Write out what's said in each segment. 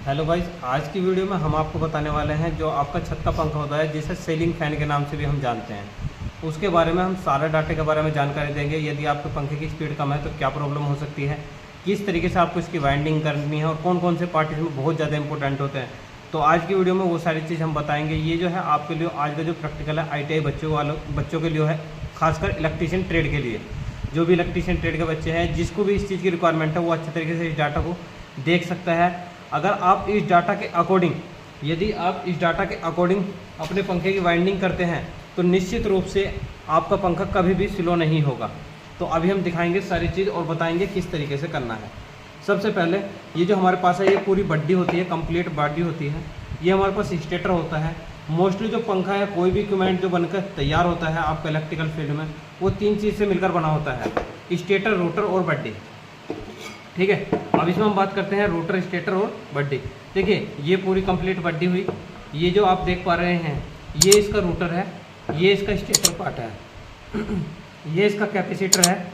Hello guys, आज की video में हम आपको बताने वाले हैं जो आपका छत का पंखा होता है जिसे सीलिंग फैन के नाम से भी हम जानते हैं। उसके बारे में हम सारे डाटे के बारे में जानकारी देंगे। यदि आपके पंखे की स्पीड कम है तो क्या प्रॉब्लम हो सकती है, किस तरीके से आपको इसकी वाइंडिंग करनी है और कौन कौन से पार्ट इसमें बहुत ज़्यादा इंपॉर्टेंट होते हैं। तो आज की वीडियो में वो सारी चीज़ हम बताएंगे। ये जो है आपके लिए आज का जो प्रैक्टिकल है ITI बच्चों के लिए है, खासकर इलेक्ट्रीशियन ट्रेड के लिए। जो भी इलेक्ट्रीशियन ट्रेड के बच्चे हैं, जिसको भी इस चीज़ की रिक्वायरमेंट है, वो अच्छे तरीके से इस डाटा को देख सकता है। अगर आप इस डाटा के अकॉर्डिंग अपने पंखे की वाइंडिंग करते हैं तो निश्चित रूप से आपका पंखा कभी भी स्लो नहीं होगा। तो अभी हम दिखाएंगे सारी चीज़ और बताएंगे किस तरीके से करना है। सबसे पहले ये जो हमारे पास है, ये पूरी बॉडी होती है, कंप्लीट बॉडी होती है। ये हमारे पास स्टेटर होता है। मोस्टली जो पंखा है, कोई भी इक्विपमेंट जो बनकर तैयार होता है आपका इलेक्ट्रिकल फील्ड में, वो 3 चीज़ से मिलकर बना होता है: स्टेटर, रोटर और बॉडी। ठीक है, अब इसमें हम बात करते हैं रोटर, स्टेटर और बॉडी। देखिए, ये पूरी कंप्लीट बॉडी हुई। ये जो आप देख पा रहे हैं, ये इसका रोटर है, ये इसका स्टेटर पार्ट है, ये इसका कैपेसिटर है,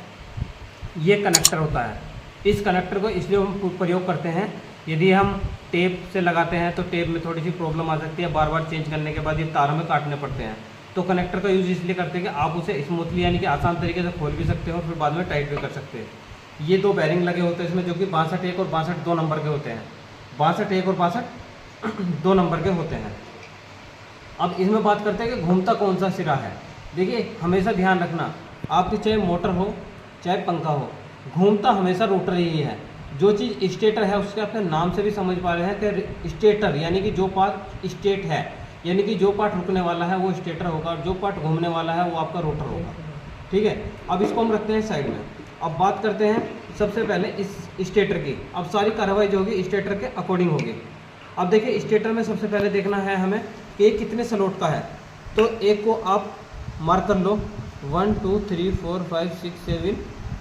ये कनेक्टर होता है। इस कनेक्टर को इसलिए हम प्रयोग करते हैं, यदि हम टेप से लगाते हैं तो टेप में थोड़ी सी प्रॉब्लम आ सकती है, बार बार चेंज करने के बाद ये तार में काटने पड़ते हैं। तो कनेक्टर का यूज़ इसलिए करते हैं कि आप उसे स्मूथली यानी कि आसान तरीके से खोल भी सकते हो, फिर बाद में टाइट भी कर सकते हैं। ये 2 बैरिंग लगे होते हैं इसमें, जो कि 62 एक और 62 2 नंबर के होते हैं। 62 एक और 62 2 नंबर के होते हैं। अब इसमें बात करते हैं कि घूमता कौन सा सिरा है। देखिए, हमेशा ध्यान रखना, आपकी चाहे मोटर हो चाहे पंखा हो, घूमता हमेशा रोटर ही है। जो चीज़ स्टेटर है उसके अपने नाम से भी समझ पा रहे हैं कि स्टेटर यानी कि जो पार्ट स्टेट है, यानी कि जो पार्ट रुकने वाला है वो स्टेटर होगा, और जो पार्ट घूमने वाला है वो आपका रोटर होगा। ठीक है, अब इसको हम रखते हैं साइड में। अब बात करते हैं सबसे पहले इस स्टेटर की। अब सारी कार्रवाई जो होगी स्टेटर के अकॉर्डिंग होगी। अब देखिए, स्टेटर में सबसे पहले देखना है हमें कि ये कितने स्लॉट का है। तो एक को आप मार्क कर लो, 1 2 3 4 5 6 7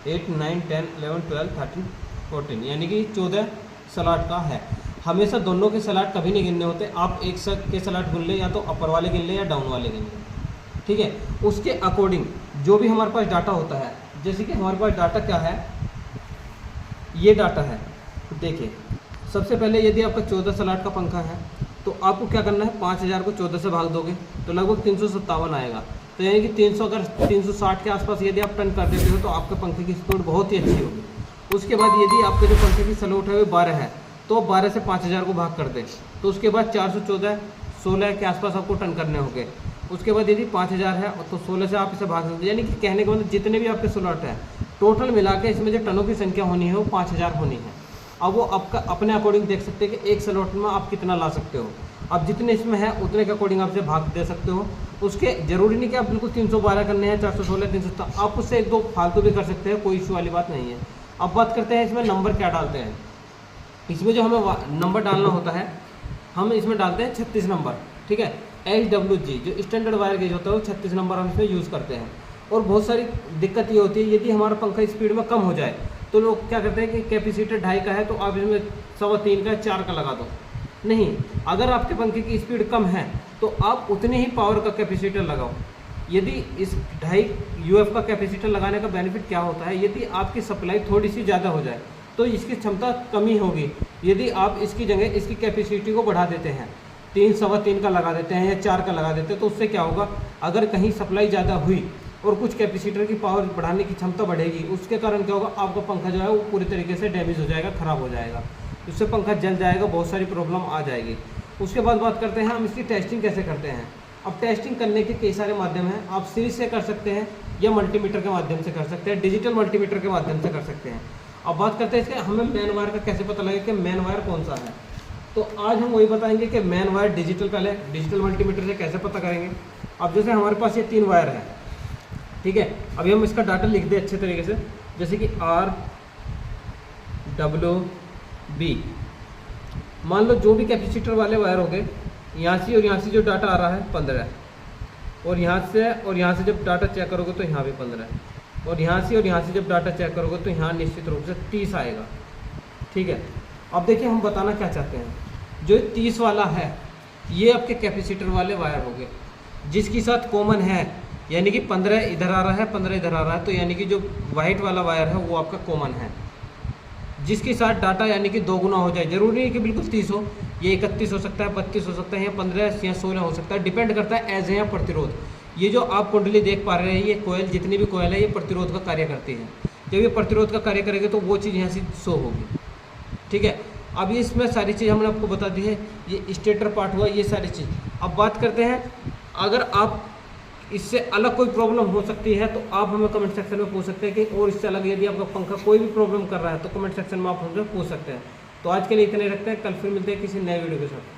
8 9 10 11 12 13 14, यानी कि 14 स्लॉट का है। हमेशा दोनों के स्लॉट कभी नहीं गिनने होते। आप एक के स्लॉट गिन ले, या तो अपर वाले गिन ले या डाउन वाले गिन ले। ठीक है, उसके अकॉर्डिंग जो भी हमारे पास डाटा होता है, जैसे कि हमारे पास डाटा क्या है, ये डाटा है। देखिए, सबसे पहले यदि आपका 14 स्लॉट का पंखा है तो आपको क्या करना है, 5000 को 14 से भाग दोगे तो लगभग 357 आएगा। तो यानी कि 300 अगर 360 के आसपास यदि आप टर्न कर देते हो तो आपके पंखे की स्पीड बहुत ही अच्छी होगी। उसके बाद यदि आपके जो पंखे की स्लॉट है वो 12 है तो 12 से 5000 को भाग कर दें तो उसके बाद 414 16 के आसपास आपको टर्न करने होंगे। उसके बाद यदि 5000 है तो 16 से आप इसे भाग सकते हैं। यानी कि कहने के मतलब जितने भी आपके स्लॉट हैं टोटल मिला के इसमें जो टनों की संख्या होनी है वो 5000 होनी है। अब वो आपका अपने अकॉर्डिंग देख सकते हैं कि एक स्लॉट में आप कितना ला सकते हो। अब जितने इसमें है उतने के अकॉर्डिंग आप इसे भाग दे सकते हो। उसके जरूरी नहीं कि आप बिल्कुल 312 करने हैं, 416 317, आप उससे 1-2 फालतू भी कर सकते हैं, कोई इशू वाली बात नहीं है। अब बात करते हैं इसमें नंबर क्या डालते हैं। इसमें जो हमें नंबर डालना होता है, हम इसमें डालते हैं 36 नंबर। ठीक है, HWG जो स्टैंडर्ड वायर गेज होता है वो 36 नंबर हम इसमें यूज़ करते हैं। और बहुत सारी दिक्कत ये होती है, यदि हमारा पंखा स्पीड में कम हो जाए तो लोग क्या करते हैं कि कैपेसिटर 2.5 का है तो आप इसमें 3.25 का 4 का लगा दो। नहीं, अगर आपके पंखे की स्पीड कम है तो आप उतनी ही पावर का कैपेसिटर लगाओ। यदि इस 2.5 UF का कैपेसिटर लगाने का बेनिफिट क्या होता है, यदि आपकी सप्लाई थोड़ी सी ज़्यादा हो जाए तो इसकी क्षमता कमी होगी। यदि आप इसकी जगह इसकी कैपेसिटी को बढ़ा देते हैं, 3 3.25 का लगा देते हैं या 4 का लगा देते हैं, तो उससे क्या होगा, अगर कहीं सप्लाई ज़्यादा हुई और कुछ कैपेसिटर की पावर बढ़ाने की क्षमता बढ़ेगी, उसके कारण क्या होगा, आपका पंखा जो है वो पूरी तरीके से डैमेज हो जाएगा, ख़राब हो जाएगा, उससे पंखा जल जाएगा, बहुत सारी प्रॉब्लम आ जाएगी। उसके बाद बात करते हैं हम इसकी टेस्टिंग कैसे करते हैं। अब टेस्टिंग करने के कई सारे माध्यम हैं। आप सीरीज से कर सकते हैं या मल्टीमीटर के माध्यम से कर सकते हैं, डिजिटल मल्टीमीटर के माध्यम से कर सकते हैं। अब बात करते हैं इसके हमें मेन वायर का कैसे पता लगे कि मेन वायर कौन सा है। तो आज हम वही बताएंगे कि मेन वायर डिजिटल, पहले डिजिटल मल्टीमीटर से कैसे पता करेंगे। अब जैसे हमारे पास ये 3 वायर है, ठीक है, अभी हम इसका डाटा लिख दें अच्छे तरीके से, जैसे कि RWB। मान लो जो भी कैपेसिटर वाले वायर हो गए, यहाँ से और यहाँ से जो डाटा आ रहा है 15, और यहाँ से जब डाटा चेक करोगे तो यहाँ भी 15, और यहाँ से जब डाटा चेक करोगे तो यहाँ निश्चित रूप से 30 आएगा। ठीक है, अब देखिए हम बताना क्या चाहते हैं। जो 30 वाला है ये आपके कैपेसिटर वाले वायर हो गए, जिसके साथ कॉमन है, यानी कि 15 इधर आ रहा है 15 इधर आ रहा है, तो यानी कि जो वाइट वाला वायर है वो आपका कॉमन है। जिसके साथ डाटा यानी कि 2 गुना हो जाए। जरूरी नहीं कि बिल्कुल 30 हो, ये 31 हो सकता है, 32 हो सकता है, या 15 या 16 हो सकता है, डिपेंड करता है एज या प्रतिरोध। ये जो आप कुंडली देख पा रहे हैं, ये कोयल जितनी भी कोयल है ये प्रतिरोध का कार्य करती है। जब ये प्रतिरोध का कार्य करेगी तो वो चीज़ यहाँ से शो होगी। ठीक है, अब इसमें सारी चीज़ हमने आपको बता दी है, ये स्टेटर पार्ट हुआ, ये सारी चीज़। अब बात करते हैं, अगर आप इससे अलग कोई प्रॉब्लम हो सकती है तो आप हमें कमेंट सेक्शन में पूछ सकते हैं कि, और इससे अलग यदि आपका पंखा कोई भी प्रॉब्लम कर रहा है तो कमेंट सेक्शन में आप हमसे पूछ सकते हैं। तो आज के लिए इतने रखते हैं, कल फिर मिलते हैं किसी नए वीडियो के साथ।